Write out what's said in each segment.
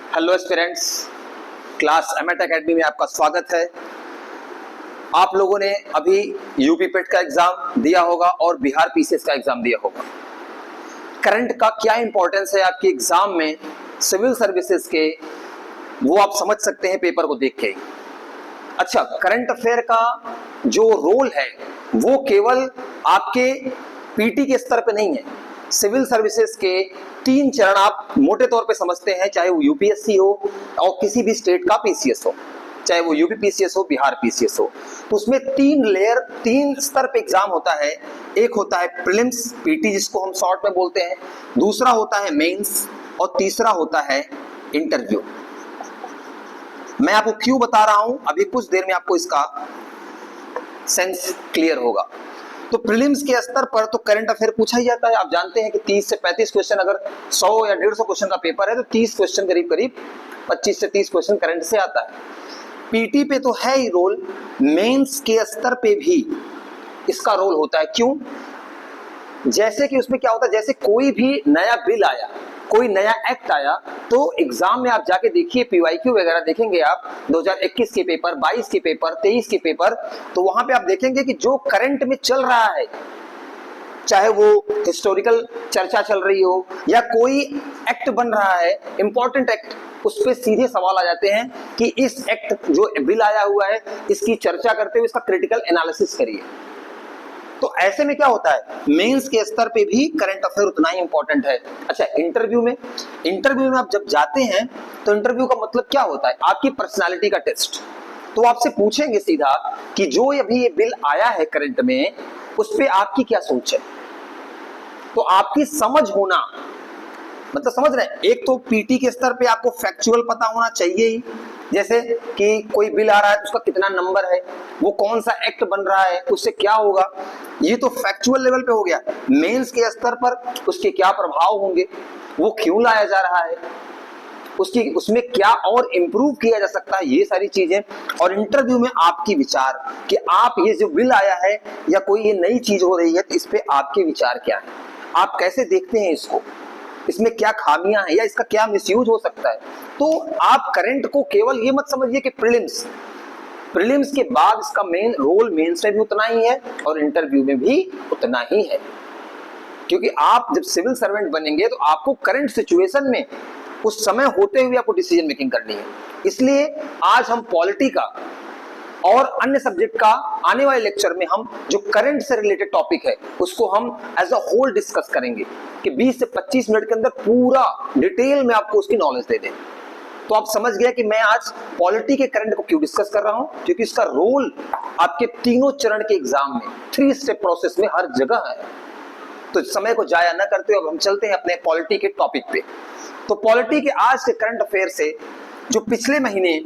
Hello aspirants, class एमएट academy में आपका स्वागत है। आप लोगों ने अभी यूपी पेट का एग्जाम दिया होगा और बिहार पीसीएस का एग्जाम दिया होगा। करंट का क्या इंपॉर्टेंस है आपके एग्जाम में सिविल सर्विसेज के, वो आप समझ सकते हैं पेपर को देख के। अच्छा, करंट अफेयर का जो रोल है वो केवल आपके पीटी के स्तर पे नहीं है। सिविल सर्विसेज के 3 चरण आप मोटे तौर पे समझते हैं, चाहे वो यूपीएससी हो और किसी भी स्टेट का पीसीएस हो, चाहे वो यूपी पीसीएस हो, बिहार पीसीएस हो। तो उसमें 3 स्तर पे एग्जाम होता है। एक होता है प्रीलिम्स पीटी, जिसको हम शॉर्ट में बोलते हैं, दूसरा होता है मेंस और तीसरा होता है इंटरव्यू। मैं आपको क्यों बता रहा हूं, अभी कुछ देर में आपको इसका सेंस क्लियर होगा। तो प्रीलिम्स के स्तर पर तो करंट अफेयर पूछा ही जाता है। आप जानते हैं कि 30 से 35 क्वेश्चन, अगर 100 या 150 क्वेश्चन का पेपर है तो 30 क्वेश्चन करीब 25 से 30 क्वेश्चन करंट से आता है। पीटी पे तो है ही रोल, मेंस के स्तर पे भी इसका रोल होता है। क्यों? जैसे कि उसमें क्या होता है, जैसे कोई भी नया बिल आया, कोई नया एक्ट आया, तो एग्जाम में आप जाके देखिए, पीवाईक्यू वगैरह देखेंगे आप 2021 के पेपर, 22 के पेपर, 23 के पेपर, तो वहां पे आप देखेंगे कि जो करंट में चल रहा है, चाहे वो हिस्टोरिकल चर्चा चल रही हो या कोई एक्ट बन रहा है, इंपॉर्टेंट एक्ट, उस पर सीधे सवाल आ जाते हैं कि इस एक्ट जो बिल आया हुआ है इसकी चर्चा करते हुए इसका क्रिटिकल एनालिसिस करिए। तो ऐसे में क्या होता है, मेंस के स्तर पे भी करंट अफेयर उतना ही इंपॉर्टेंट है। अच्छा, इंटरव्यू में आप जब जाते हैं तो इंटरव्यू का मतलब क्या होता है, आपकी पर्सनालिटी का टेस्ट। तो आपसे पूछेंगे सीधा कि जो अभी ये बिल आया है करंट में, उस पे आपकी क्या सोच है। तो आपकी समझ होना, मतलब समझ रहे हैं, एक तो पीटी के स्तर पे आपको फैक्चुअल पता होना चाहिए ही, जैसे कि कोई बिल आ रहा है उसका कितना नंबर है, वो कौन सा एक्ट बन रहा है, उससे क्या होगा, ये तो फैक्चुअल लेवल पे हो गया। मेंस के स्तर पर उसके क्या प्रभाव होंगे, वो क्यों लाया जा रहा है, उसमें क्या और इम्प्रूव किया जा सकता है, ये सारी चीजें। और इंटरव्यू में आपकी विचार कि आप ये जो बिल आया है या कोई ये नई चीज हो रही है, तो इस पे आपके विचार क्या है, आप कैसे देखते हैं इसको, इसमें क्या खामियां हैं या इसका क्या मिसयूज हो सकता है। तो आप करंट को केवल ये मत समझिए कि प्रीलिम्स के बाद इसका मेन रोल मेंस में भी उतना ही है और इंटरव्यू में भी उतना ही है। क्योंकि आप जब सिविल सर्वेंट बनेंगे तो आपको करंट सिचुएशन में उस समय होते हुए आपको डिसीजन मेकिंग करनी है। इसलिए आज हम पॉलिटी का और अन्य सब्जेक्ट का आने वाले लेक्चर में हम जो करंट से रिलेटेड टॉपिक है उसको हम एज अ होल डिस्कस करेंगे कि 20 से 25 मिनट के अंदर पूरा डिटेल में आपको उसकी नॉलेज दे दें। तो आप समझ गया कि मैं आज पॉलिटी के करंट को क्यों डिस्कस कर रहा हूं, क्योंकि इसका रोल आपके तीनों चरण के एग्जाम में 3 स्टेप प्रोसेस में हर जगह है। तो समय को जाया न करते अब हम चलते हैं अपने पॉलिटी के टॉपिक पे। तो पॉलिटी के आज के करंट अफेयर से, जो पिछले महीने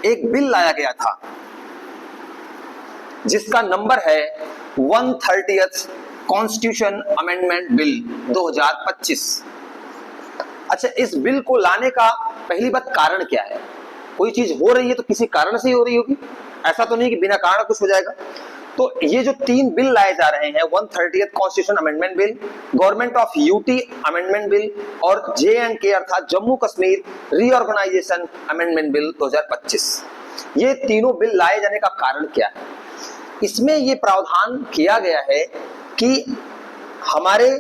एक बिल लाया गया था जिसका नंबर है 130th कॉन्स्टिट्यूशन अमेंडमेंट बिल 2025। अच्छा, इस बिल को लाने का पहली बात कारण क्या है, कोई चीज हो रही है तो किसी कारण से ही हो रही होगी, ऐसा तो नहीं कि बिना कारण कुछ हो जाएगा। तो ये जो 3 बिल लाए जा रहे हैं, 130th constitution amendment bill, government of UT amendment bill और JNK अर्थात Jammu Kashmir reorganisation amendment bill 2025, ये तीनों बिल लाए जाने का कारण क्या है। इसमें ये प्रावधान किया गया है कि हमारे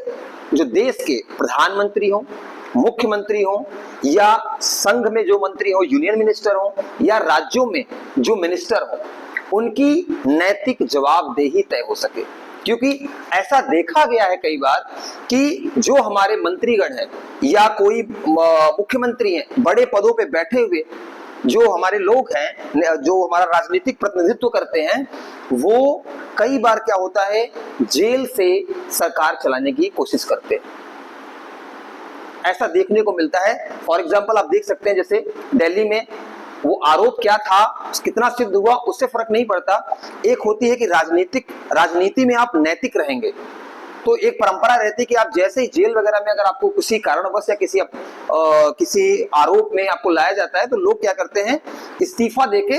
जो देश के प्रधानमंत्री हो, मुख्यमंत्री हो या संघ में जो मंत्री हो, यूनियन मिनिस्टर हो या राज्यों में जो मिनिस्टर हो, उनकी नैतिक जवाबदेही तय हो सके। क्योंकि ऐसा देखा गया है कई बार कि जो हमारे मंत्रीगण हैं या कोई मुख्यमंत्री हैं, बड़े पदों पे बैठे हुए जो हमारे लोग हैं, जो हमारा राजनीतिक प्रतिनिधित्व करते हैं, वो कई बार क्या होता है, जेल से सरकार चलाने की कोशिश करते हैं। ऐसा देखने को मिलता है। फॉर एग्जाम्पल आप देख सकते हैं, जैसे दिल्ली में वो आरोप क्या था, कितना सिद्ध हुआ, उससे फर्क नहीं पड़ता। एक होती है कि राजनीति में आप नैतिक रहेंगे, तो एक परंपरा रहती है कि आप जैसे ही जेल वगैरह में अगर आपको किसी कारणवश या किसी आरोप में आपको लाया जाता है, तो लोग क्या करते हैं, इस्तीफा देके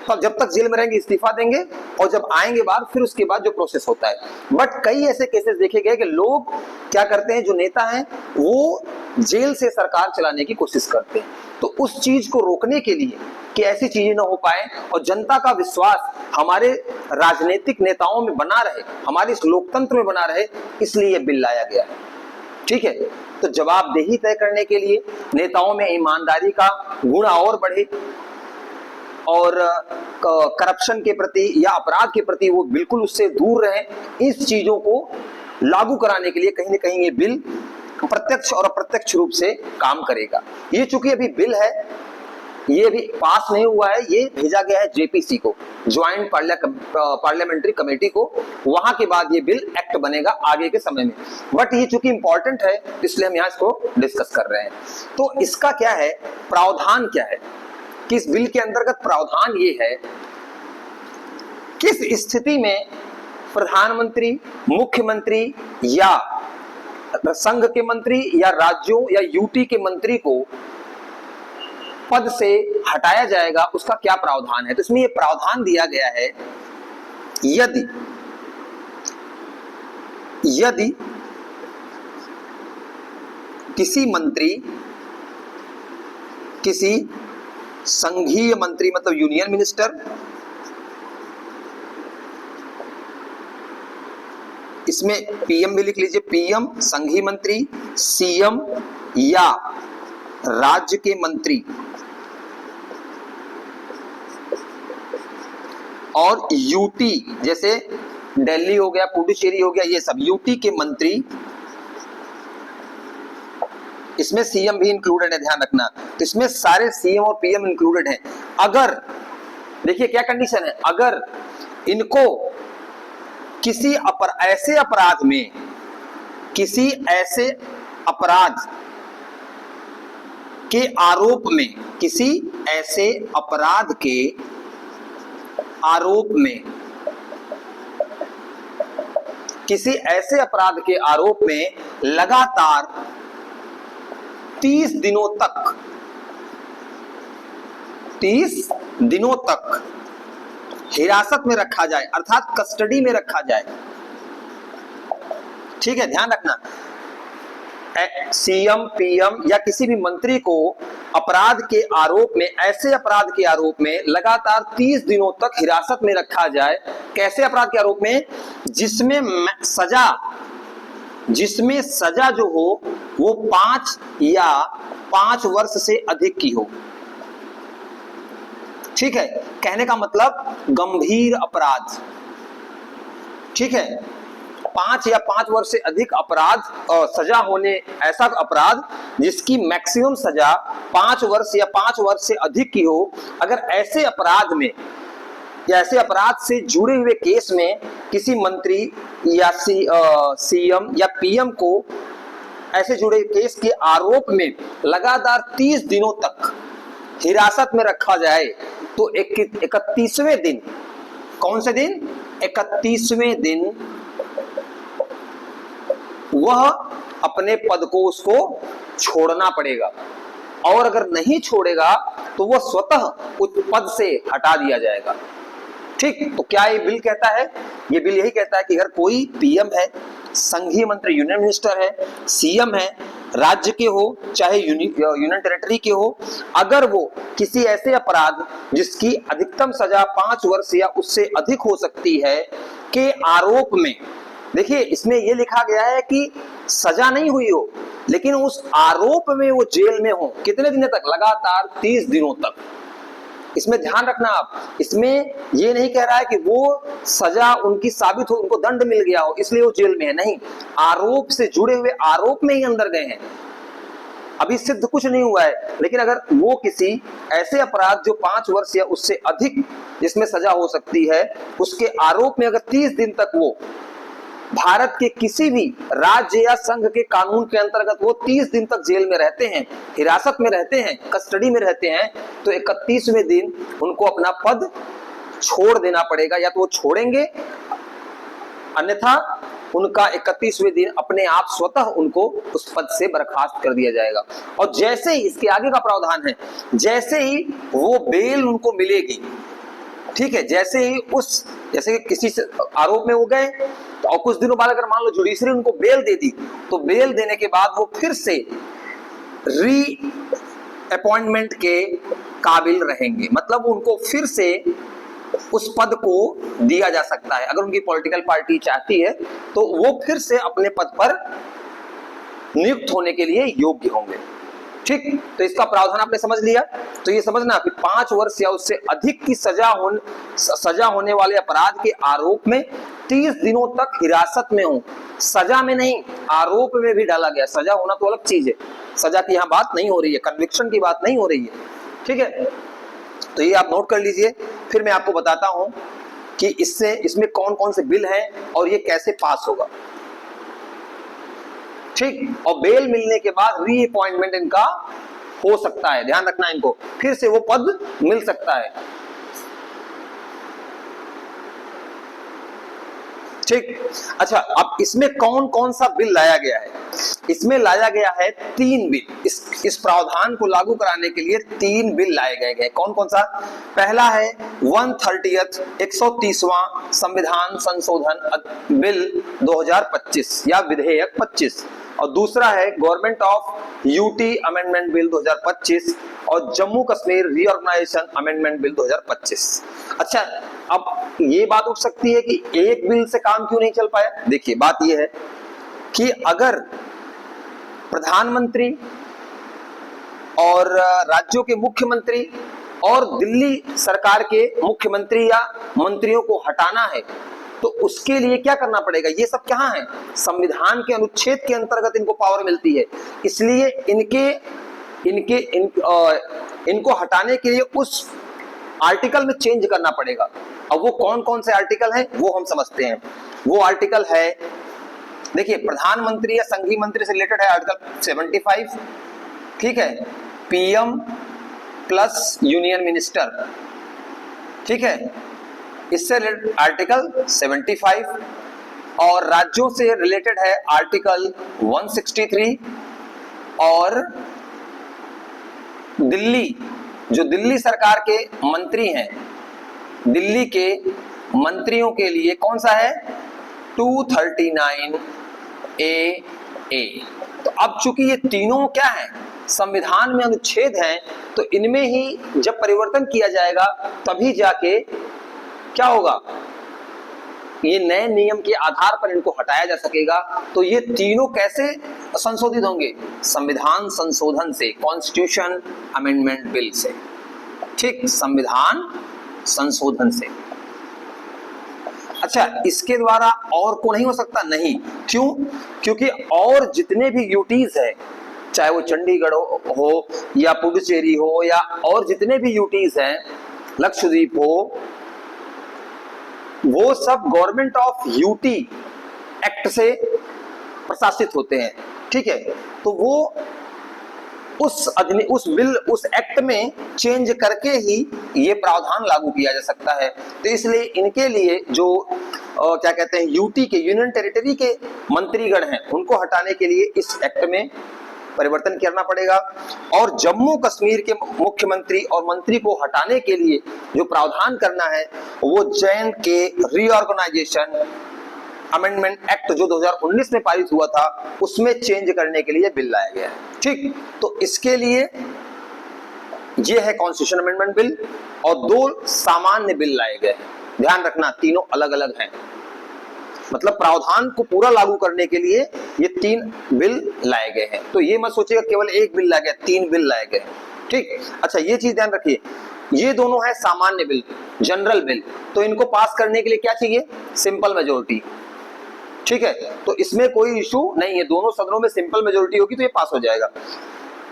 तो जब तक जेल में रहेंगे इस्तीफा देंगे, और जब आएंगे बाहर फिर उसके बाद जो प्रोसेस होता है। बट कई ऐसे केसेस देखे गए कि लोग क्या करते हैं, जो नेता हैं वो जेल से सरकार चलाने की कोशिश करते हैं। तो उस चीज को रोकने के लिए कि ऐसी चीजें ना हो पाए और जनता का विश्वास हमारे राजनीतिक नेताओं में बना रहे, हमारे इस लोकतंत्र में बना रहे, इसलिए यह बिल लाया गया है। ठीक है, तो जवाबदेही तय करने के लिए, नेताओं में ईमानदारी का गुण और बढ़े, और करप्शन के प्रति या अपराध के प्रति वो बिल्कुल उससे दूर रहें, इस चीजों को लागू कराने के लिए कहीं ना कहीं ये बिल प्रत्यक्ष और अप्रत्यक्ष रूप से काम करेगा। ये चूंकि अभी बिल है, ये अभी पास नहीं हुआ है, ये भेजा गया है जेपीसी को, ज्वाइंट पार्लियामेंट्री कमेटी को, वहां के बाद ये बिल एक्ट बनेगा आगे के समय में। बट ये चूंकि इंपॉर्टेंट है इसलिए हम यहाँ इसको डिस्कस कर रहे हैं। तो इसका क्या है, प्रावधान क्या है, कि इस बिल के अंतर्गत प्रावधान ये है, किस स्थिति में प्रधानमंत्री, मुख्यमंत्री या संघ के मंत्री या राज्यों या यूटी के मंत्री को पद से हटाया जाएगा, उसका क्या प्रावधान है। तो इसमें यह प्रावधान दिया गया है, यदि किसी मंत्री, किसी संघीय मंत्री मतलब यूनियन मिनिस्टर, इसमें पीएम भी लिख लीजिए, पीएम, संघीय मंत्री, सीएम या राज्य के मंत्री और यूटी, जैसे दिल्ली हो गया, पुडुचेरी हो गया, ये सब यूटी के मंत्री, इसमें सीएम भी इंक्लूडेड है, ध्यान रखना। तो इसमें सारे सीएम और पीएम इंक्लूडेड हैं। अगर देखिए क्या कंडीशन है, अगर इनको किसी ऐसे अपराध में, किसी ऐसे अपराध के आरोप में, किसी ऐसे अपराध के आरोप में, किसी ऐसे अपराध के आरोप में लगातार 30 दिनों तक, 30 दिनों तक हिरासत में रखा जाए, अर्थात कस्टडी में रखा जाए। ठीक है, ध्यान रखना, सीएम, पीएम या किसी भी मंत्री को अपराध के आरोप में, ऐसे अपराध के आरोप में लगातार 30 दिनों तक हिरासत में रखा जाए। कैसे अपराध के आरोप में, जिसमें सजा जो हो वो 5 या 5 वर्ष से अधिक की हो। ठीक है, कहने का मतलब गंभीर अपराध। ठीक है, 5 या 5 वर्ष से अधिक अपराध सजा होने, ऐसा अपराध जिसकी मैक्सिमम सजा 5 वर्ष या 5 वर्ष से अधिक की हो, अगर ऐसे अपराध में या ऐसे अपराध से जुड़े हुए केस में किसी मंत्री या सीएम या पीएम को ऐसे जुड़े केस के आरोप में लगातार 30 दिनों तक हिरासत में रखा जाए, तो 31वें दिन, कौन से दिन, 31वें दिन वह अपने पद को उसको छोड़ना पड़ेगा, और अगर नहीं छोड़ेगा तो वह स्वतः उस पद से हटा दिया जाएगा। ठीक, तो क्या ये बिल कहता है, ये बिल यही कहता है कि अगर कोई पीएम है, संघीय मंत्री यूनियन मिनिस्टर है, सीएम है, राज्य के हो चाहे यूनियन टेरिटरी के हो, अगर वो किसी ऐसे अपराध जिसकी अधिकतम सजा 5 वर्ष या उससे अधिक हो सकती है के आरोप में, देखिए इसमें यह लिखा गया है कि सजा नहीं हुई हो लेकिन उस आरोप में वो जेल में हो, कितने दिनों तक, लगातार 30 दिनों तक। इसमें ध्यान रखना आप, इसमें ये नहीं कह रहा है कि वो सजा उनकी साबित हो, उनको दंड मिल गया हो इसलिए वो जेल में है, नहीं, आरोप से जुड़े हुए आरोप में ही अंदर गए हैं, अभी सिद्ध कुछ नहीं हुआ है। लेकिन अगर वो किसी ऐसे अपराध जो 5 वर्ष या उससे अधिक जिसमें सजा हो सकती है, उसके आरोप में अगर 30 दिन तक वो भारत के किसी भी राज्य या संघ के कानून के अंतर्गत वो 30 दिन तक जेल में रहते हैं, हिरासत में रहते हैं, कस्टडी में रहते हैं, तो 31वें दिन उनको अपना पद छोड़ देना पड़ेगा, या तो वो छोड़ेंगे, अन्यथा उनका 31वें दिन अपने आप स्वतः उनको उस पद से बर्खास्त कर दिया जाएगा। और जैसे ही, इसके आगे का प्रावधान है, जैसे ही वो बेल उनको मिलेगी, ठीक है, जैसे ही जैसे कि किसी से आरोप में हो गए तो और कुछ दिनों बाद अगर मान लो जुडिशरी उनको बेल दे दी, तो बेल देने के बाद वो फिर से री अपॉइंटमेंट के काबिल रहेंगे, मतलब उनको फिर से उस पद को दिया जा सकता है। अगर उनकी पॉलिटिकल पार्टी चाहती है तो वो फिर से अपने पद पर नियुक्त होने के लिए योग्य होंगे। ठीक, तो इसका प्रावधान आपने समझ लिया। तो ये समझना कि 5 वर्ष या उससे अधिक की सजा होने वाले अपराध के आरोप में 30 दिनों तक हिरासत में हो। सजा में नहीं, आरोप में भी डाला गया। सजा होना तो अलग चीज है, सजा की यहाँ बात नहीं हो रही है, कन्विक्शन की बात नहीं हो रही है। ठीक है, तो ये आप नोट कर लीजिए। फिर मैं आपको बताता हूं कि इसमें कौन कौन से बिल हैं और ये कैसे पास होगा। ठीक, और बेल मिलने के बाद री अपॉइंटमेंट इनका हो सकता है, ध्यान रखना, इनको फिर से वो पद मिल सकता है। ठीक, अच्छा, अब इसमें कौन कौन सा बिल लाया गया है? इसमें लाया गया है 3 बिल। इस प्रावधान को लागू कराने के लिए 3 बिल लाए गए। कौन कौन सा? पहला है 130वां संविधान संशोधन बिल 2025 या विधेयक 25, और दूसरा है government of UT amendment bill 2025 और Jammu Kashmir reorganisation amendment bill 2025। अच्छा, अब ये बात उठ सकती है कि एक बिल से काम क्यों नहीं चल पाया? देखिए, बात ये है कि अगर प्रधानमंत्री और राज्यों के मुख्यमंत्री और दिल्ली सरकार के मुख्यमंत्री या मंत्रियों को हटाना है तो उसके लिए क्या करना पड़ेगा? ये सब कहाँ है? संविधान के अनुच्छेद के अंतर्गत इनको पावर मिलती है, इसलिए इनको हटाने के लिए उस आर्टिकल में चेंज करना पड़ेगा। अब वो कौन कौन से आर्टिकल हैं वो हम समझते हैं। वो आर्टिकल है, देखिए, प्रधानमंत्री या संघीय मंत्री से रिलेटेड है आर्टिकल 75, ठीक है, पीएम प्लस यूनियन मिनिस्टर, ठीक है, इससे रिलेटेड आर्टिकल 75, और राज्यों से रिलेटेड है आर्टिकल 163, और जो दिल्ली सरकार के मंत्री हैं, दिल्ली के मंत्रियों के लिए कौन सा है? 239A। तो अब चूंकि ये तीनों क्या है, संविधान में अनुच्छेद हैं, तो इनमें ही जब परिवर्तन किया जाएगा तभी जाके क्या होगा, ये नए नियम के आधार पर इनको हटाया जा सकेगा। तो ये तीनों कैसे संशोधित होंगे? संविधान संशोधन से, कॉन्स्टिट्यूशन अमेंडमेंट बिल से। ठीक, संविधान संशोधन से। अच्छा, इसके द्वारा और को नहीं हो सकता? नहीं। क्यों? क्योंकि और जितने भी यूटीज है, चाहे वो चंडीगढ़ हो या पुडुचेरी हो या और जितने भी यूटीज हैं, लक्षद्वीप हो, वो सब गवर्नमेंट ऑफ यूटी एक्ट से प्रशासित होते हैं। ठीक है, तो वो उस एक्ट में चेंज करके ही ये प्रावधान लागू किया जा सकता है। तो इसलिए इनके लिए जो क्या कहते हैं, यूटी के, यूनियन टेरिटरी के मंत्रीगण हैं, उनको हटाने के लिए इस एक्ट में परिवर्तन करना पड़ेगा। और जम्मू कश्मीर के मुख्यमंत्री और मंत्री को हटाने के लिए जो प्रावधान करना है वो JNK रीऑर्गेनाइजेशन अमेंडमेंट एक्ट जो 2019 में पारित हुआ था, उसमें चेंज करने के लिए बिल लाया गया है। ठीक, तो इसके लिए ये है कॉन्स्टिट्यूशन अमेंडमेंट बिल, और 2 सामान्य बिल लाए गए हैं। ध्यान रखना, तीनों अलग अलग हैं, मतलब प्रावधान को पूरा लागू करने के लिए ये 3 बिल लाए गए हैं। तो ये मत सोचिएगा केवल एक बिल लाया गया, 3 बिल लाए गए। ठीक, अच्छा, ये चीज ध्यान रखिए, ये दोनों है सामान्य बिल, जनरल बिल। तो इनको पास करने के लिए क्या चाहिए? Simple majority. ठीक है, तो इसमें कोई इशू नहीं है, दोनों सदनों में सिंपल मेजोरिटी होगी तो ये पास हो जाएगा।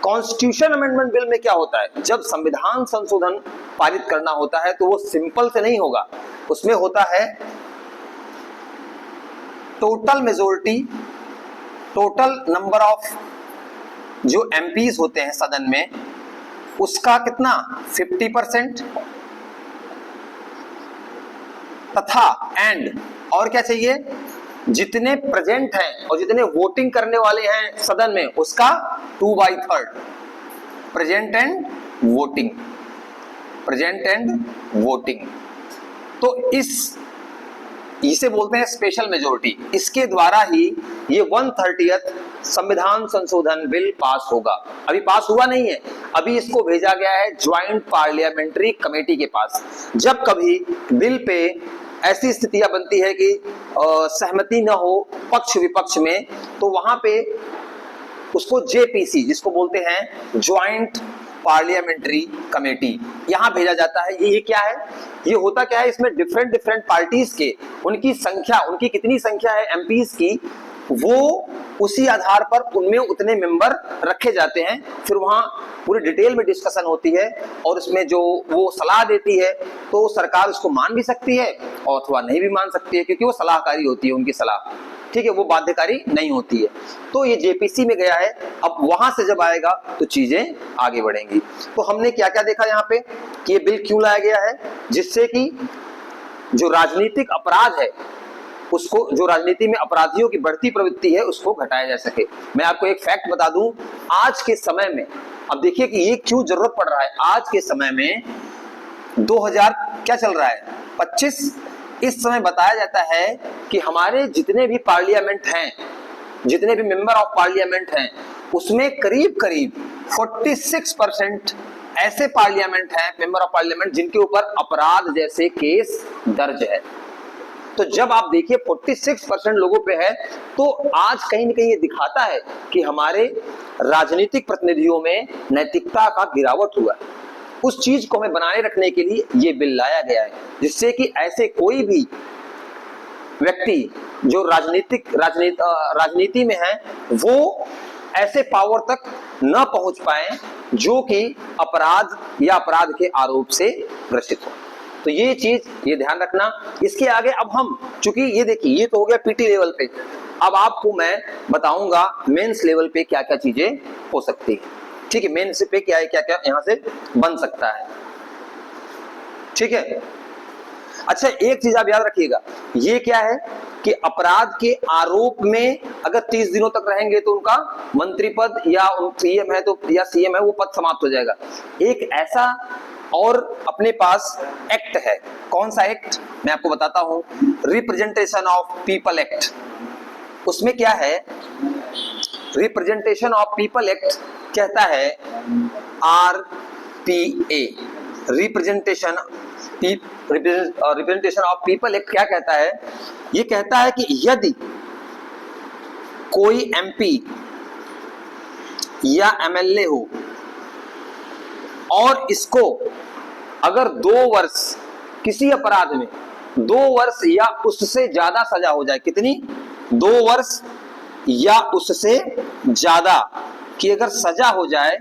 कॉन्स्टिट्यूशन अमेंडमेंट बिल में क्या होता है? जब संविधान संशोधन पारित करना होता है तो वो सिंपल से नहीं होगा, उसमें होता है total majority, total number of जो एमपीज होते हैं सदन में, उसका कितना? 50%, तथा एंड और क्या चाहिए? जितने प्रेजेंट हैं और जितने वोटिंग करने वाले हैं सदन में, उसका 2/3 present and voting, present and voting. तो इसे बोलते हैं स्पेशल मेजोरिटी। इसके द्वारा ही ये 130th संविधान संशोधन बिल पास होगा। अभी पास हुआ नहीं है, अभी इसको भेजा गया है ज्वाइंट पार्लियामेंट्री कमेटी के पास। जब कभी बिल पे ऐसी स्थितियां बनती है कि सहमति न हो पक्ष विपक्ष में, तो वहां पे उसको जेपीसी, जिसको बोलते हैं ज्वाइंट पार्लियामेंट्री कमेटी, यहां भेजा जाता है। ये क्या है, ये होता क्या है, इसमें डिफरेंट पार्टीज के उनकी संख्या, उनकी कितनी संख्या है एमपीज की, वो उसी आधार पर उनमें उतने मेंबर रखे जाते हैं। फिर वहां पूरे डिटेल में डिस्कशन होती है और उसमें जो वो सलाह देती है तो सरकार उसको मान भी सकती है और अथवा नहीं भी मान सकती है, क्योंकि वो सलाहकारी होती है, उनकी सलाह, ठीक है, वो बाध्यकारी नहीं होती है। तो ये जेपीसी में गया है, अब वहां से जब आएगा तो चीजें आगे बढ़ेंगी। तो हमने क्या क्या देखा यहाँ पे कि ये बिल क्यों लाया गया है, जिससे कि जो राजनीतिक अपराध है उसको, जो राजनीति में अपराधियों की बढ़ती प्रवृत्ति है, उसको घटाया जा सके। मैं आपको एक फैक्ट बता दूं, आज के समय में, अब देखिए कि ये क्यों जरूरत पड़ रहा है। आज के समय में 2000 क्या चल रहा है 25, इस समय बताया जाता है कि हमारे जितने भी पार्लियामेंट हैं, जितने भी मेंबर ऑफ पार्लियामेंट हैं, उसमें करीब करीब 46% ऐसे पार्लियामेंट हैं, मेंबर ऑफ पार्लियामेंट, जिनके ऊपर अपराध जैसे केस दर्ज है। तो जब आप देखिए 46% लोगों पे है, तो आज कहीं ना कहीं ये दिखाता है कि हमारे राजनीतिक प्रतिनिधियों में नैतिकता का गिरावट हुआ है। उस चीज को हमें बनाए रखने के लिए ये बिल लाया गया है, जिससे कि ऐसे कोई भी व्यक्ति जो राजनीति में है, वो ऐसे पावर तक न पहुंच पाए जो कि अपराध या अपराध के आरोप से ग्रसित हो। तो ये चीज, ये ध्यान रखना। इसके आगे अब हम, चूंकि ये देखिए ये तो हो गया पीटी लेवल पे, अब आपको मैं बताऊंगा मेंस लेवल पे क्या क्या चीजें हो सकती है, ठीक है, मेंस पे क्या है, क्या क्या यहां से बन सकता है, ठीक है। अच्छा, एक चीज आप याद रखिएगा, ये क्या है कि अपराध के आरोप में अगर 30 दिनों तक रहेंगे तो उनका मंत्री पद या सीएम है तो, या सीएम है, वो पद समाप्त हो जाएगा। एक ऐसा और अपने पास एक्ट है, कौन सा एक्ट मैं आपको बताता हूं, रिप्रेजेंटेशन ऑफ पीपल एक्ट। उसमें क्या है, रिप्रेजेंटेशन ऑफ पीपल एक्ट कहता है RPA, representation of people act क्या कहता है, ये कहता है कि यदि कोई MP या MLA हो और इसको अगर 2 वर्ष किसी अपराध में 2 वर्ष या उससे ज्यादा सजा हो जाए, कितनी, 2 वर्ष या उससे ज्यादा की अगर सजा हो जाए,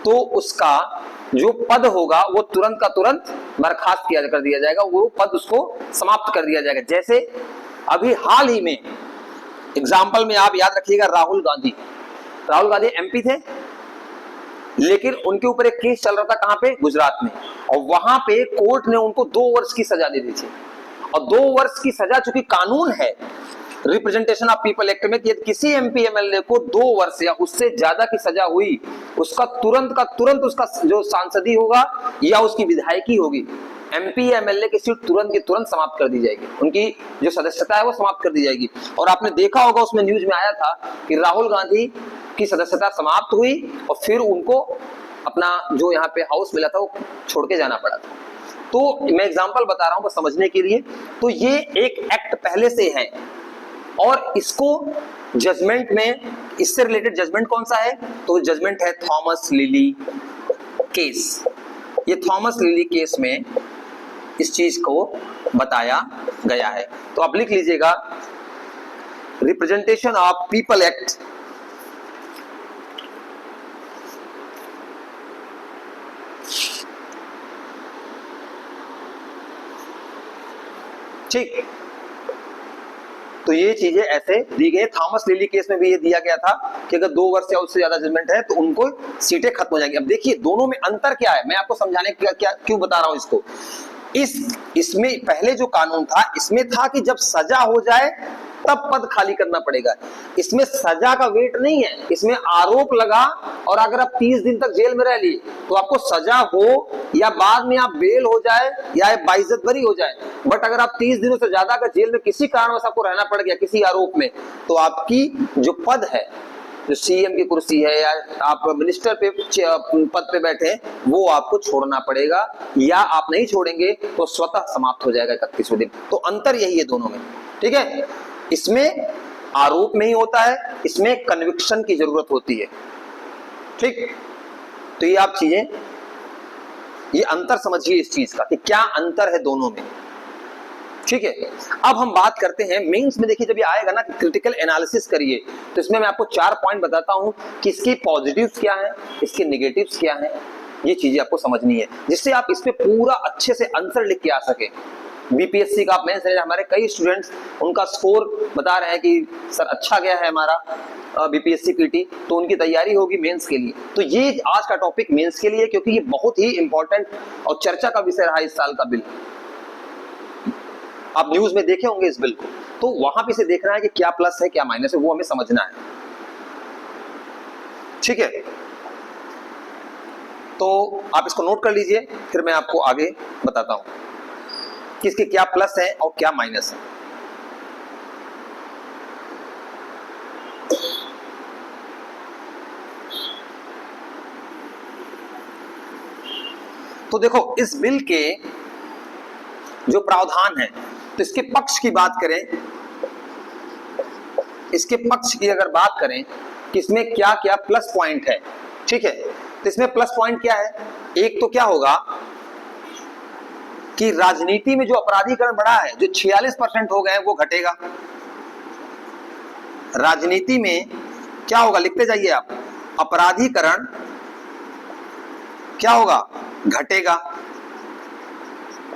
तो उसका जो पद होगा वो तुरंत का तुरंत बर्खास्त कर दिया जाएगा, वो पद उसको समाप्त कर दिया जाएगा। जैसे अभी हाल ही में एग्जाम्पल में आप याद रखिएगा, राहुल गांधी MP थे, लेकिन उनके ऊपर एक केस चल रहा था, कहां पे, गुजरात में, और वहां पे कोर्ट ने उनको 2 वर्ष की सजा दे दी थी। और 2 वर्ष की सजा, चूंकि कानून है रिप्रेजेंटेशन ऑफ पीपल एक्ट में कि किसी MP MLA को 2 वर्ष या उससे ज्यादा की सजा हुई, उसका तुरंत का तुरंत उसका जो सांसदी होगा या उसकी विधायकी होगी, MP MLA की सीट तुरंत की तुरंत समाप्त कर दी जाएगी, उनकी जो सदस्यता है वो समाप्त कर दी जाएगी। और आपने देखा होगा उसमें न्यूज में आया था कि राहुल गांधी की सदस्यता समाप्त हुई और फिर उनको अपना जो यहाँ पे हाउस मिला था वो छोड़ के जाना पड़ा था। तो मैं एग्जांपल बता रहा हूं बस समझने के लिए। तो ये एक एक्ट पहले से है और इसको जजमेंट में, इससे रिलेटेड जजमेंट कौन सा है, तो जजमेंट है थॉमस लिली केस। ये थॉमस लिली केस में इस चीज को बताया गया है। तो आप लिख लीजिएगा, रिप्रेजेंटेशन ऑफ पीपल एक्ट ठीक। तो ये चीजें ऐसे दी गई। थॉमस लिली केस में भी ये दिया गया था कि अगर 2 वर्ष या उससे ज्यादा जजमेंट है तो उनको सीटें खत्म हो जाएंगी। अब देखिए दोनों में अंतर क्या है, मैं आपको समझाने क्या क्यों बता रहा हूं इसको। इसमें पहले जो कानून था, इसमें था कि जब सजा हो जाए तब पद खाली करना पड़ेगा। इसमें सजा का वेट नहीं है, इसमें आरोप लगा और अगर आप 30 दिन तक जेल में रह लिए तो आपको सजा हो या बाद में आप बेल हो जाए या बाइज्जत बरी हो जाए, बट अगर आप 30 दिनों से ज्यादा अगर जेल में किसी कारणवश आपको रहना पड़ गया किसी आरोप में, तो आपकी जो पद है, जो सीएम की कुर्सी है या आप मिनिस्टर पे पद पे बैठे हैं, वो आपको छोड़ना पड़ेगा, या आप नहीं छोड़ेंगे तो स्वतः समाप्त हो जाएगा 31वें दिन। तो अंतर यही है दोनों में, ठीक है। इसमें आरोप में ही होता है, इसमें कन्विक्शन की जरूरत होती है, ठीक। तो ये आप चीजें, ये अंतर समझिए इस चीज का कि क्या अंतर है दोनों में, ठीक है। अब हम बात करते हैं मेंस में। देखिए जब ये आएगा ना कि क्रिटिकल एनालिसिस करिए, तो इसमें मैं आपको 4 पॉइंट बताता हूं कि इसके पॉजिटिव्स क्या हैं, इसके नेगेटिव्स क्या हैं, ये चीजें आपको समझनी है, जिससे आप इस पे पूरा अच्छे से आंसर लिख के आ सके। बीपीएससी का मेंस है, हमारे कई स्टूडेंट्स उनका स्कोर बता रहे हैं कि सर अच्छा गया है हमारा बीपीएससी पीटी, तो उनकी तैयारी होगी मेंस के लिए। तो ये आज का टॉपिक मेंस के लिए, क्योंकि ये बहुत ही इंपॉर्टेंट और चर्चा का विषय रहा इस साल का बिल। आप न्यूज में देखे होंगे इस बिल को, तो वहां पे से देखना है कि क्या प्लस है क्या माइनस है, वो हमें समझना है, ठीक है। तो आप इसको नोट कर लीजिए, फिर मैं आपको आगे बताता हूं कि इसके क्या प्लस है और क्या माइनस है। तो देखो इस बिल के जो प्रावधान है, तो इसके पक्ष की बात करें, इसके पक्ष की अगर बात करें कि इसमें क्या क्या प्लस पॉइंट है, ठीक है। तो इसमें प्लस पॉइंट क्या है, एक तो क्या होगा कि राजनीति में जो अपराधीकरण बढ़ा है, जो 46% हो गए हैं, वो घटेगा। राजनीति में क्या होगा, लिखते जाइए आप, अपराधीकरण क्या होगा, घटेगा,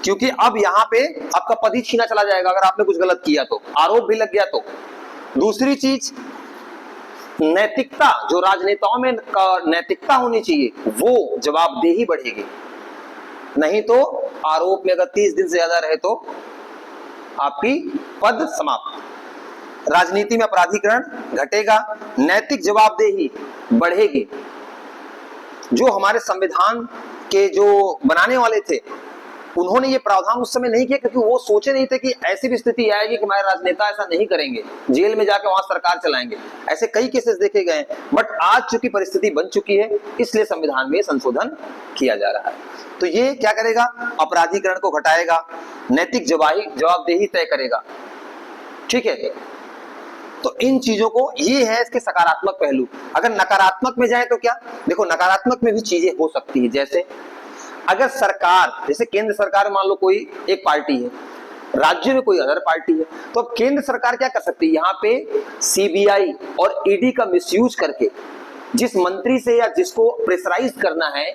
क्योंकि अब यहां पे आपका पद ही छीना चला जाएगा अगर आपने कुछ गलत किया तो, आरोप भी लग गया तो। दूसरी चीज, नैतिकता, जो राजनेताओं में नैतिकता होनी चाहिए, वो जवाबदेही बढ़ेगी। नहीं तो आरोप में अगर 30 दिन से ज्यादा रहे तो आपकी पद समाप्त। राजनीति में अपराधीकरण घटेगा, नैतिक जवाबदेही बढ़ेगी। जो हमारे संविधान के जो बनाने वाले थे, उन्होंने ये प्रावधान उस समय नहीं किया, क्योंकि वो सोचे नहीं थे कि ऐसी भी स्थिति आएगी कि हमारे राजनेता ऐसा नहीं करेंगे, जेल में जाके वहां सरकार चलाएंगे। ऐसे कई केसेस देखे गए, बट आज चूंकि परिस्थिति बन चुकी है, इसलिए संविधान में संशोधन किया जा रहा है। तो ये क्या करेगा, अपराधीकरण को घटाएगा, नैतिक जवाबदेही तय करेगा, ठीक है। तो इन चीजों को, ये है इसके सकारात्मक पहलू। अगर नकारात्मक में जाए तो क्या, देखो नकारात्मक में भी चीजें हो सकती है, जैसे अगर सरकार, जैसे केंद्र सरकार मान लो कोई एक पार्टी है, राज्य में कोई अदर पार्टी है, तो अब केंद्र सरकार क्या कर सकती है, यहाँ पे सीबीआई और ईडी का मिसयूज करके जिस मंत्री से या जिसको प्रेशराइज करना है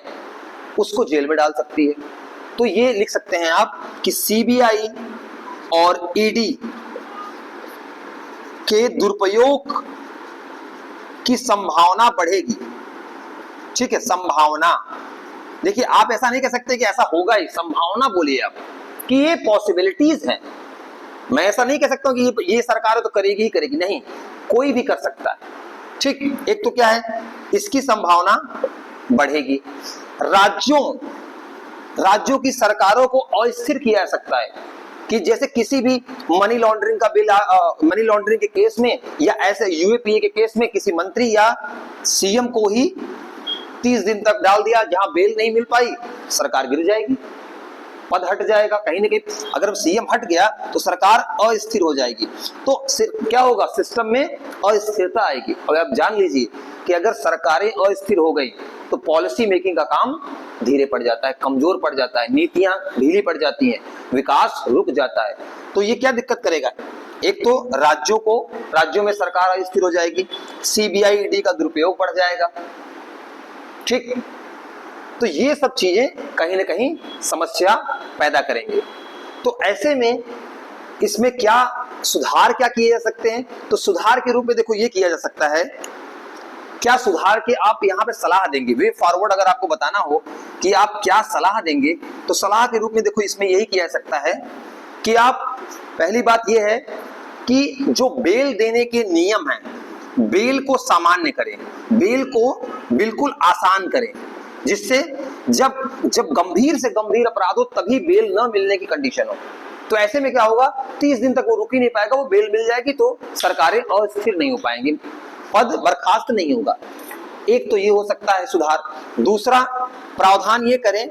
उसको जेल में डाल सकती है। तो ये लिख सकते हैं आप कि सीबीआई और ईडी के दुरुपयोग की संभावना बढ़ेगी, ठीक है। संभावना, देखिए आप ऐसा नहीं कह सकते कि ऐसा होगा ही, संभावना बोलिए आप कि ये पॉसिबिलिटीज हैं। मैं ऐसा नहीं कह सकता हूं कि ये सरकार तो करेगी ही करेगी, नहीं, कोई भी कर सकता है, ठीक। एक तो क्या है, इसकी संभावना बढ़ेगी। राज्यों की सरकारों को अस्थिर किया जा सकता है कि जैसे किसी भी मनी लॉन्ड्रिंग का बिल, मनी लॉन्ड्रिंग के केस में या ऐसे यूएपीए के केस में किसी मंत्री या सीएम को ही 30 दिन तक डाल दिया, जहां बेल नहीं मिल पाई, सरकार गिर जाएगी, पद हट जाएगा कहीं ना कहीं। अगर सीएम हट गया तो सरकार अस्थिर हो जाएगी, तो क्या होगा, सिस्टम में अस्थिरता आएगी। और आप जान लीजिए कि अगर सरकारें अस्थिर हो गई तो पॉलिसी मेकिंग का काम धीरे पड़ जाता है, कमजोर पड़ जाता है, नीतियां ढीली पड़ जाती हैं, विकास रुक जाता है। तो ये क्या दिक्कत करेगा, एक तो राज्यों में सरकार अस्थिर हो जाएगी, सीबीआई ईडी का दुरुपयोग बढ़ जाएगा, ठीक। तो ये सब चीजें कहीं ना कहीं समस्या पैदा करेंगे। तो ऐसे में इसमें क्या सुधार क्या किए जा सकते हैं, तो सुधार के रूप में देखो ये किया जा सकता है, क्या सुधार के आप यहाँ पे सलाह देंगे, वे फॉरवर्ड अगर आपको बताना हो कि आप क्या सलाह देंगे, तो सलाह के रूप में देखो इसमें यही किया जा सकता है कि आप, पहली बात यह है कि जो बेल देने के नियम हैं, बेल को सामान्य करें, बेल को बिल्कुल आसान करें, जिससे जब गंभीर से गंभीर अपराध हो तभी बेल न मिलने की कंडीशन हो। तो ऐसे में क्या होगा, 30 दिन तक वो रुक ही नहीं पाएगा, वो बेल मिल जाएगी तो सरकारें अस्थिर नहीं हो पाएंगी, पद बर्खास्त नहीं होगा। एक तो ये हो सकता है सुधार। दूसरा प्रावधान ये करें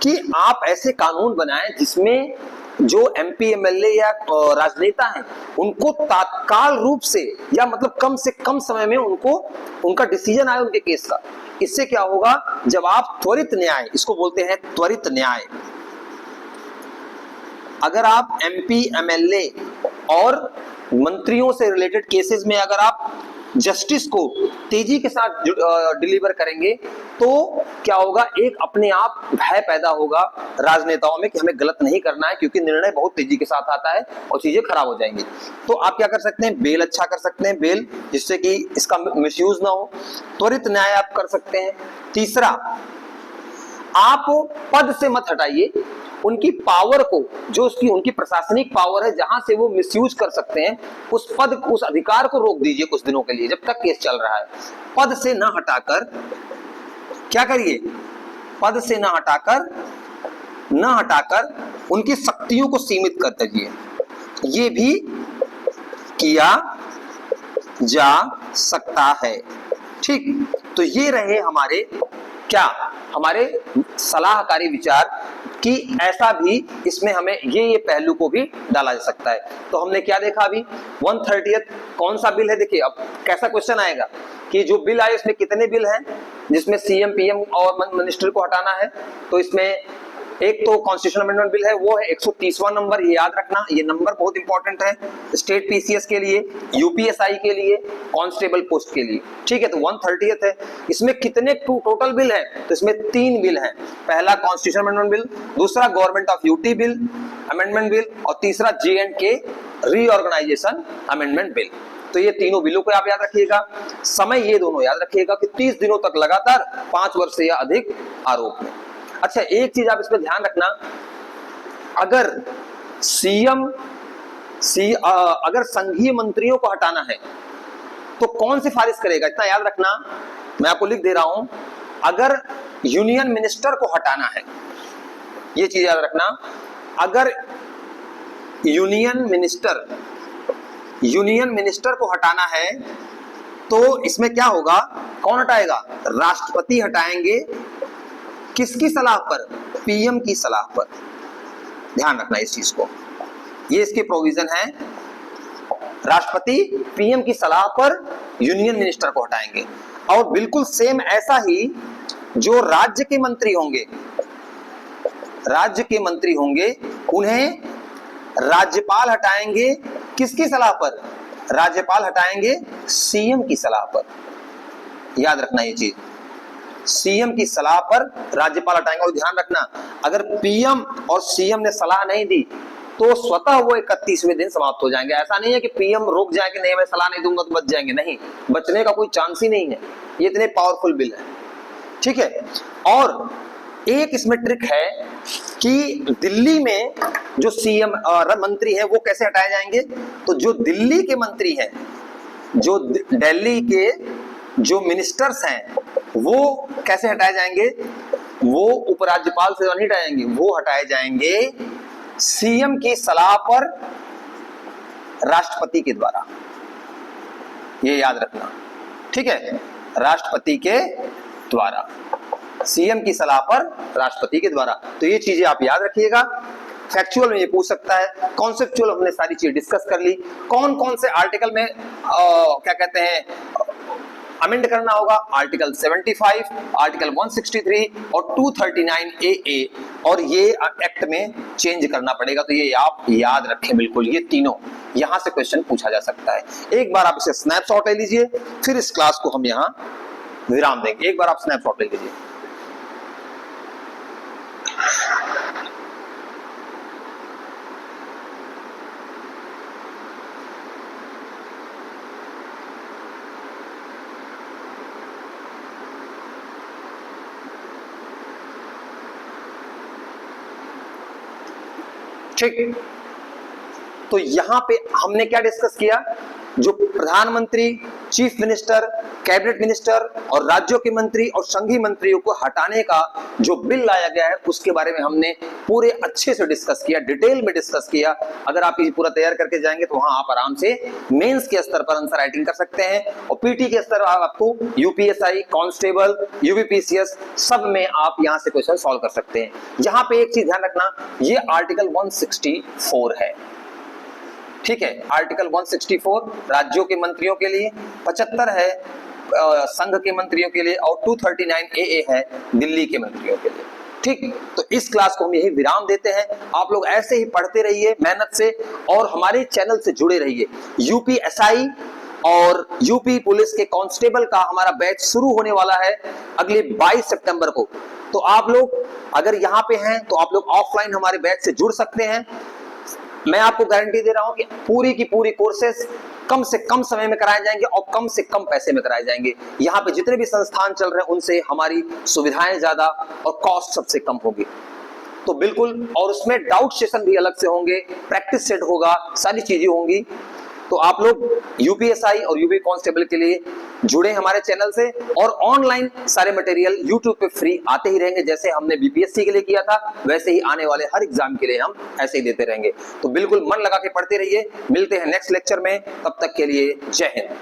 कि आप ऐसे कानून बनाएं जिसमें जो एमपी एमएलए या राजनेता हैं उनको तत्काल रूप से या मतलब कम से कम समय में उनको उनका डिसीजन आए उनके केस का। इससे क्या होगा, जब आप त्वरित न्याय, इसको बोलते हैं त्वरित न्याय, अगर आप एमपी एमएलए और मंत्रियों से रिलेटेड केसेस में अगर आप जस्टिस को तेजी के साथ डिलीवर करेंगे तो क्या होगा, एक अपने आप भय पैदा होगा राजनेताओं में कि हमें गलत नहीं करना है, क्योंकि निर्णय बहुत तेजी के साथ आता है और चीजें खराब हो जाएंगी। तो आप क्या कर सकते हैं, बेल अच्छा कर सकते हैं, बेल जिससे कि इसका मिसयूज ना हो। त्वरित न्याय आप कर सकते हैं। तीसरा, आप पद से मत हटाइए उनकी पावर को, जो उसकी उनकी प्रशासनिक पावर है जहां से वो मिसयूज कर सकते हैं, उस पद उस अधिकार को रोक दीजिए कुछ दिनों के लिए जब तक केस चल रहा है। पद से ना हटाकर क्या करिए, पद से ना हटाकर उनकी शक्तियों को सीमित कर दीजिए। ये भी किया जा सकता है। ठीक, तो ये रहे हमारे क्या, हमारे सलाहकारी विचार कि ऐसा भी इसमें हमें ये पहलू को भी डाला जा सकता है। तो हमने क्या देखा अभी, 130th कौन सा बिल है। देखिए अब कैसा क्वेश्चन आएगा कि जो बिल आए उसमें कितने बिल हैं, जिसमें सीएम पीएम और मिनिस्टर को हटाना है। तो इसमें एक तो कॉन्स्टिट्यूशनल अमेंडमेंट बिल है, वो है 130वां नंबर, ये याद रखना, ये नंबर बहुत इंपॉर्टेंट है स्टेट पीसीएस के लिए, यूपीएसआई के लिए, कांस्टेबल पोस्ट के लिए। ठीक है, तो 130th है। इसमें कितने टोटल बिल है, तो इसमें 3 बिल हैं। पहला कॉन्स्टिट्यूशनल अमेंडमेंट बिल, दूसरा government of UT bill amendment bill, और तीसरा J&K रीऑर्गेनाइजेशन अमेंडमेंट बिल। तो ये तीनों बिलों को आप याद रखिएगा। समय ये दोनों याद रखिएगा कि 30 दिनों तक लगातार 5 वर्ष से या अधिक आरोप में। अच्छा, एक चीज आप इसमें ध्यान रखना, अगर अगर संघीय मंत्रियों को हटाना है तो कौन सिफारिश करेगा, इतना याद रखना। मैं आपको लिख दे रहा हूं, अगर यूनियन मिनिस्टर को हटाना है, ये चीज याद रखना, अगर यूनियन मिनिस्टर को हटाना है तो इसमें क्या होगा, कौन हटाएगा, राष्ट्रपति हटाएंगे। किसकी सलाह पर, पीएम की सलाह पर। ध्यान रखना इस चीज को, ये इसके प्रोविजन है, राष्ट्रपति पीएम की सलाह पर यूनियन मिनिस्टर को हटाएंगे। और बिल्कुल सेम ऐसा ही जो राज्य के मंत्री होंगे उन्हें राज्यपाल हटाएंगे। किसकी सलाह पर, राज्यपाल हटाएंगे सीएम की सलाह पर। याद रखना ये चीज, सीएम की सलाह पर राज्यपाल हटाएंगे। और ध्यान रखना, अगर पीएम और सीएम ने सलाह नहीं दी तो स्वतः वो 31वें दिन समाप्त हो जाएंगे। ऐसा नहीं है कि पीएम रुक जाए कि नहीं मैं सलाह नहीं दूंगा तो बच जाएंगे, नहीं, बचने का कोई चांस ही नहीं है। ये इतने पावरफुल बिल है। ठीक है, और एक इसमें ट्रिक है कि दिल्ली में जो सीएम मंत्री है वो कैसे हटाए जाएंगे। तो जो दिल्ली के मंत्री हैं, जो दिल्ली के जो मिनिस्टर्स हैं, वो कैसे हटाए जाएंगे, वो उपराज्यपाल से नहीं हटाए जाएंगे, वो हटाए जाएंगे सीएम की सलाह पर राष्ट्रपति के द्वारा। ये याद रखना, ठीक है, राष्ट्रपति के द्वारा, सीएम की सलाह पर राष्ट्रपति के द्वारा। तो ये चीजें आप याद रखिएगा। फैक्चुअल में ये पूछ सकता है, कॉन्सेप्चुअल हमने सारी चीज डिस्कस कर ली। कौन कौन से आर्टिकल में क्या कहते हैं अमेंड करना होगा, आर्टिकल 75, आर्टिकल 163 और 239AA, और ये एक्ट में चेंज करना पड़ेगा। तो ये आप याद रखें बिल्कुल, ये तीनों यहां से क्वेश्चन पूछा जा सकता है। एक बार आप इसे स्नैपशॉट ले लीजिए, फिर इस क्लास को हम यहां विराम देंगे। एक बार आप स्नैपशॉट ले लीजिए। ठीक, तो यहां पे हमने क्या डिस्कस किया, जो प्रधानमंत्री, चीफ मिनिस्टर कैबिनेट मिनिस्टर और राज्यों के मंत्री और संघीय मंत्रियों को हटाने का जो बिल लाया गया है उसके बारे में हमने पूरे अच्छे से डिस्कस किया, डिटेल में डिस्कस किया। अगर आप ये पूरा तैयार करके जाएंगे तो वहां आप आराम से मेंस के स्तर पर आंसर राइटिंग कर सकते हैं और पीटी के स्तर पर आपको यूपीएसआई, कांस्टेबल, यूपीपीसीएस सब में आप यहां से क्वेश्चन सॉल्व कर सकते हैं। यहां पे एक चीज ध्यान रखना, ये आर्टिकल 164 है, ठीक है। आर्टिकल 164 राज्यों के मंत्रियों के लिए, 75 है संघ के मंत्रियों के लिए और 239 AA है दिल्ली के मंत्रियों के लिए, ठीक। तो इस क्लास को हम यही विराम देते हैं। आप लोग ऐसे ही पढ़ते रहिए मेहनत से और हमारे चैनल से जुड़े रहिए। यूपीएसआई और यूपी पुलिस के कांस्टेबल का हमारा बैच शुरू होने वाला है अगले 22 सितंबर को। तो आप लोग अगर यहाँ पे हैं तो आप लोग ऑफलाइन हमारे बैच से जुड़ सकते हैं। मैं आपको गारंटी दे रहा हूं कि पूरी की पूरी कोर्सेस कम से कम समय में कराए जाएंगे और कम से कम पैसे में कराए जाएंगे। यहाँ पे जितने भी संस्थान चल रहे हैं उनसे हमारी सुविधाएं ज्यादा और कॉस्ट सबसे कम होगी। तो बिल्कुल, और उसमें डाउट सेशन भी अलग से होंगे, प्रैक्टिस सेट होगा, सारी चीजें होंगी। तो आप लोग यूपीएसआई और यूपी कांस्टेबल के लिए जुड़े हमारे चैनल से और ऑनलाइन सारे मटेरियल यूट्यूब पे फ्री आते ही रहेंगे। जैसे हमने बीपीएससी के लिए किया था वैसे ही आने वाले हर एग्जाम के लिए हम ऐसे ही देते रहेंगे। तो बिल्कुल मन लगा के पढ़ते रहिए। मिलते हैं नेक्स्ट लेक्चर में, तब तक के लिए जय हिंद।